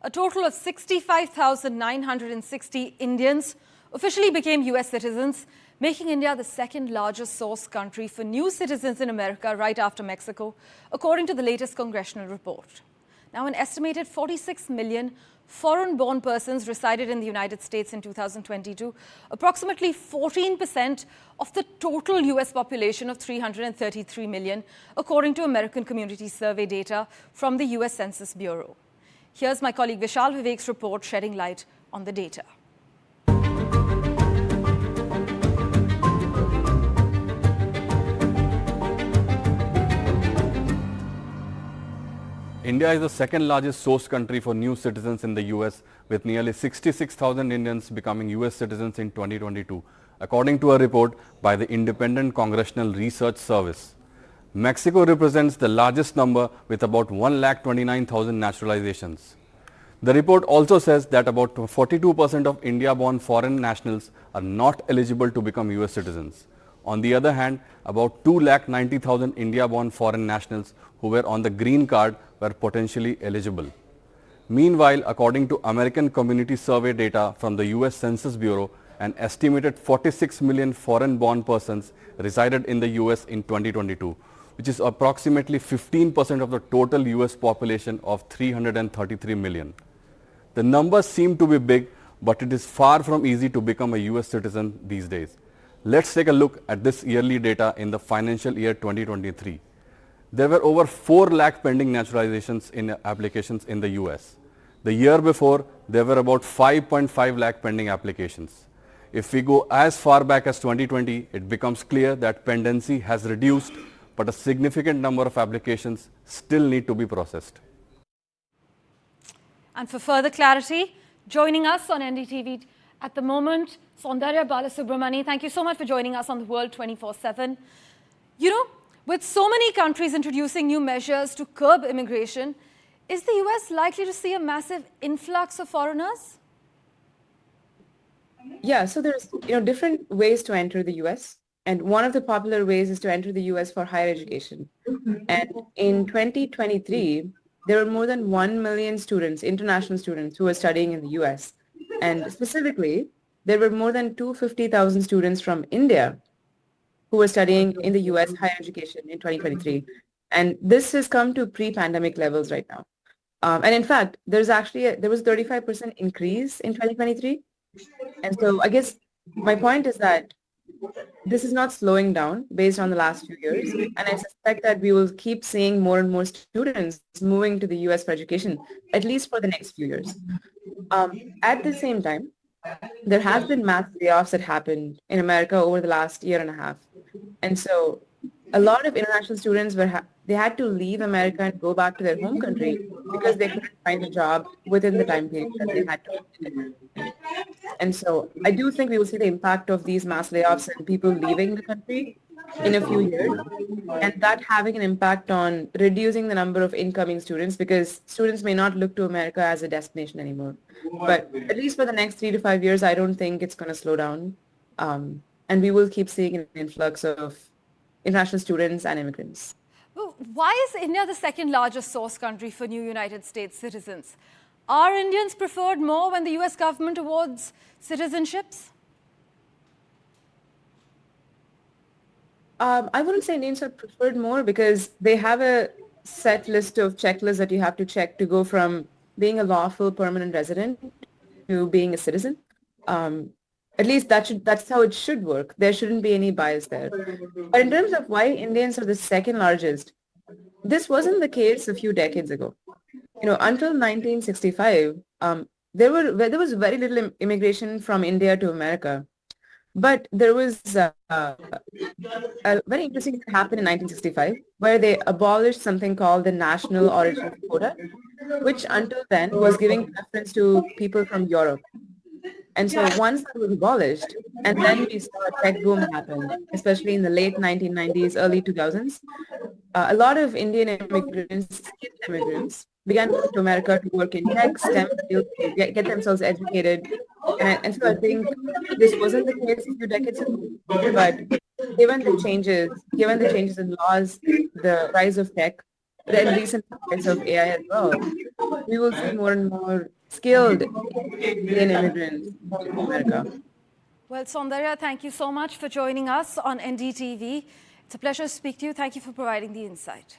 a total of 65,960 Indians officially became US citizens, making India the second largest source country for new citizens in America right after Mexico, according to the latest congressional report. Now, an estimated 46 million foreign-born persons resided in the United States in 2022, approximately 14% of the total US population of 333 million, according to American Community Survey data from the US Census Bureau. Here's my colleague Vishal Vivek's report shedding light on the data. India is the second largest source country for new citizens in the US, with nearly 66,000 Indians becoming US citizens in 2022, according to a report by the Independent Congressional Research Service. Mexico represents the largest number with about 1,29,000 naturalizations. The report also says that about 42% of India-born foreign nationals are not eligible to become US citizens. On the other hand, about 2,90,000 India-born foreign nationals who were on the green card were potentially eligible. Meanwhile, according to American Community Survey data from the US Census Bureau, an estimated 46 million foreign-born persons resided in the US in 2022, which is approximately 15% of the total US population of 333 million. The numbers seem to be big, but it is far from easy to become a US citizen these days. Let's take a look at this yearly data in the financial year 2023. There were over 4 lakh pending naturalizations in applications in the US. The year before, there were about 5.5 lakh pending applications. If we go as far back as 2020, it becomes clear that pendency has reduced, but a significant number of applications still need to be processed. And for further clarity, joining us on NDTV at the moment, Soundarya Balasubramani. Thank you so much for joining us on the World 24/7. You know, with so many countries introducing new measures to curb immigration, is the US likely to see a massive influx of foreigners? Yeah, so there's different ways to enter the US. And one of the popular ways is to enter the US for higher education. And in 2023, there were more than 1 million students, international students, who were studying in the US. And specifically, there were more than 250,000 students from India who were studying in the US higher education in 2023. And this has come to pre-pandemic levels right now. And in fact, there was a 35% increase in 2023. And so I guess my point is that this is not slowing down based on the last few years. And I suspect that we will keep seeing more and more students moving to the US for education, at least for the next few years. At the same time, there have been mass layoffs that happened in America over the last year and a half. And so a lot of international students they had to leave America and go back to their home country because they couldn't find a job within the time period that they had to. And so I do think we will see the impact of these mass layoffs and people leaving the country in a few years, and that having an impact on reducing the number of incoming students, because students may not look to America as a destination anymore. But at least for the next 3 to 5 years, I don't think it's going to slow down. And we will keep seeing an influx of international students and immigrants. Well, why is India the second largest source country for new United States citizens? Are Indians preferred more when the US government awards citizenships? I wouldn't say Indians are preferred more because they have a set list of checklists that you have to check to go from being a lawful permanent resident to being a citizen. At least that's how it should work. There shouldn't be any bias there. But in terms of why Indians are the second largest, this wasn't the case a few decades ago. Until 1965, there was very little immigration from India to America. But there was a very interesting thing that happened in 1965, where they abolished something called the National Origin Quota, which until then was giving preference to people from Europe. And so once that was abolished, and then we saw a tech boom happen, especially in the late 1990s, early 2000s, a lot of Indian immigrants, skilled immigrants, began to come to America to work in tech, STEM fields, get themselves educated. And so I think this wasn't the case a few decades ago, but given the changes in laws, the rise of tech, and recent rise of AI as well, we will see more and more skilled Indian immigrants in America. Well, Soundarya, thank you so much for joining us on NDTV. It's a pleasure to speak to you. Thank you for providing the insight.